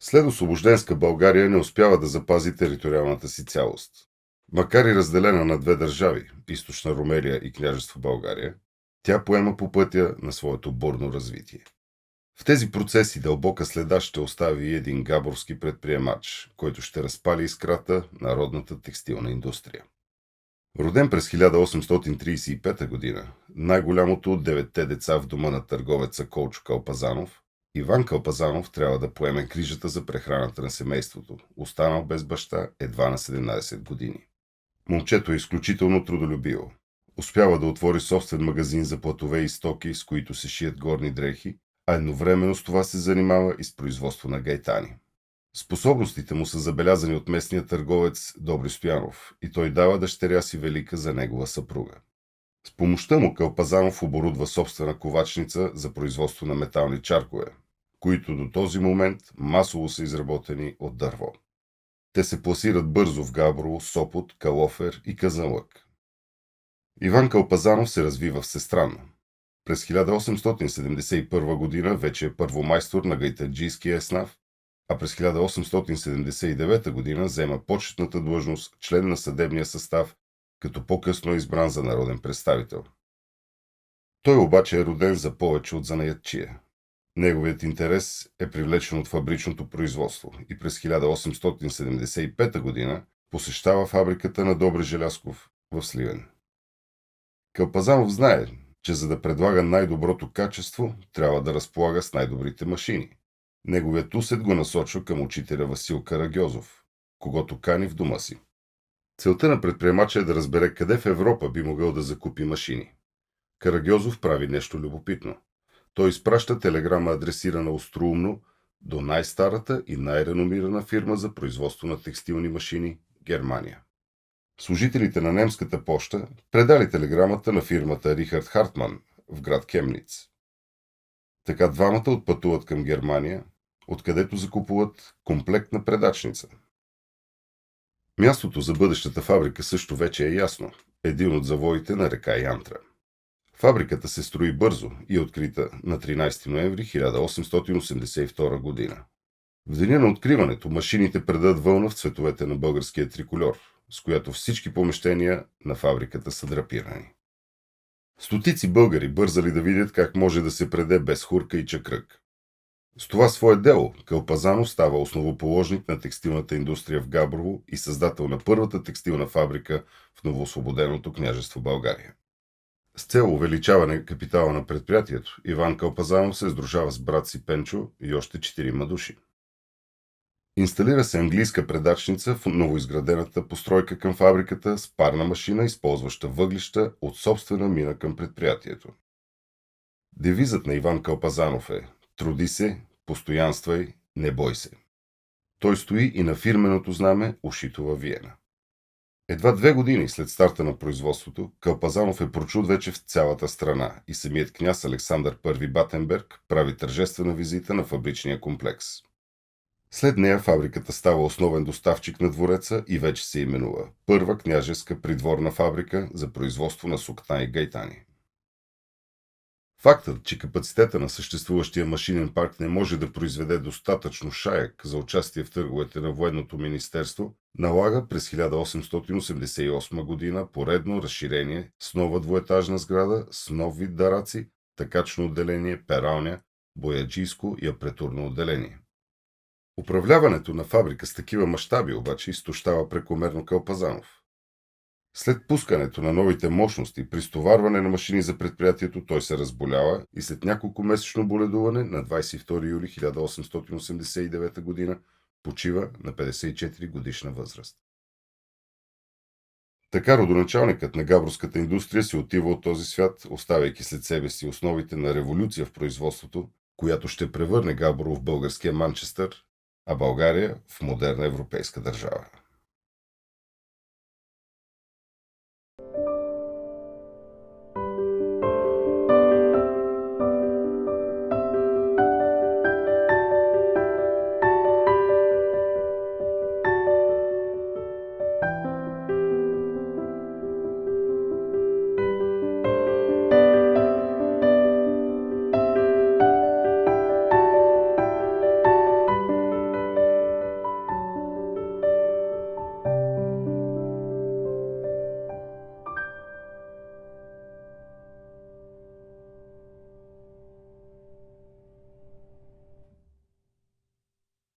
След освобожденска България не успява да запази териториалната си цялост. Макар и разделена на две държави – Източна Румелия и Княжество България, тя поема по пътя на своето бурно развитие. В тези процеси дълбока следа ще остави и един габровски предприемач, който ще разпали искрата на родната текстилна индустрия. Роден през 1835 година, най-голямото от деветте деца в дома на търговеца Колчо Калпазанов, Иван Калпазанов трябва да поеме грижата за прехраната на семейството, останал без баща едва на 17 години. Момчето е изключително трудолюбиво. Успява да отвори собствен магазин за платове и стоки, с които се шият горни дрехи, а едновременно с това се занимава и с производство на гайтани. Способностите му са забелязани от местния търговец Добри Стоянов и той дава дъщеря си Велика за негова съпруга. С помощта му Калпазанов оборудва собствена ковачница за производство на метални чаркове, които до този момент масово са изработени от дърво. Те се пласират бързо в Габрово, Сопот, Калофер и Казанлък. Иван Калпазанов се развива всестранно. През 1871 година вече е първомайстор на гайтанджийския еснав, а през 1879 година взема почетната длъжност член на съдебния състав, като по-късно е избран за народен представител. Той обаче е роден за повече от занаятчия. Неговият интерес е привлечен от фабричното производство и през 1875 година посещава фабриката на Добри Желязков в Сливен. Калпазанов знае, че за да предлага най-доброто качество, трябва да разполага с най-добрите машини. Неговият усет го насочва към учителя Васил Карагьозов, когото кани в дома си. Целта на предприемача е да разбере къде в Европа би могъл да закупи машини. Карагьозов прави нещо любопитно. Той изпраща телеграма, адресирана остроумно до най-старата и най-реномирана фирма за производство на текстилни машини – Германия. Служителите на немската поща предали телеграмата на фирмата Рихард Хартман в град Кемниц. Така двамата отпътуват към Германия, откъдето закупуват комплектна предачница. Мястото за бъдещата фабрика също вече е ясно – един от завоите на река Янтра. Фабриката се строи бързо и е открита на 13 ноември 1882 година. В деня на откриването машините предадат вълна в цветовете на българския трикольор, с която всички помещения на фабриката са драпирани. Стотици българи бързали да видят как може да се преде без хурка и чакрък. С това свое дело Калпазанов става основоположник на текстилната индустрия в Габрово и създател на първата текстилна фабрика в новоосвободеното княжество България. С цел увеличаване капитала на предприятието, Иван Калпазанов се сдружава с брат си Пенчо и още 4 души. Инсталира се английска предачница в новоизградената постройка към фабриката с парна машина, използваща въглища от собствена мина към предприятието. Девизът на Иван Калпазанов е «Труди се, постоянствай, не бой се». Той стои и на фирменото знаме, ушито във Виена. Едва 2 години след старта на производството, Калпазанов е прочут вече в цялата страна и самият княз Александър I Батенберг прави тържествена визита на фабричния комплекс. След нея фабриката става основен доставчик на двореца и вече се именува Първа княжеска придворна фабрика за производство на сукна и гайтани. Фактът, че капацитета на съществуващия машинен парк не може да произведе достатъчно шаек за участие в търговете на военното министерство, налага през 1888 година поредно разширение с нова двуетажна сграда с нов вид дараци, такачно отделение, пералня, бояджийско и апретурно отделение. Управляването на фабрика с такива мащаби обаче изтощава прекомерно Калпазанов. След пускането на новите мощности при стоварване на машини за предприятието той се разболява и след няколко месечно боледуване на 22 юли 1889 година почива на 54 годишна възраст. Така родоначалникът на габровската индустрия се отива от този свят, оставяйки след себе си основите на революция в производството, която ще превърне Габрово в българския Манчестър, а България в модерна европейска държава.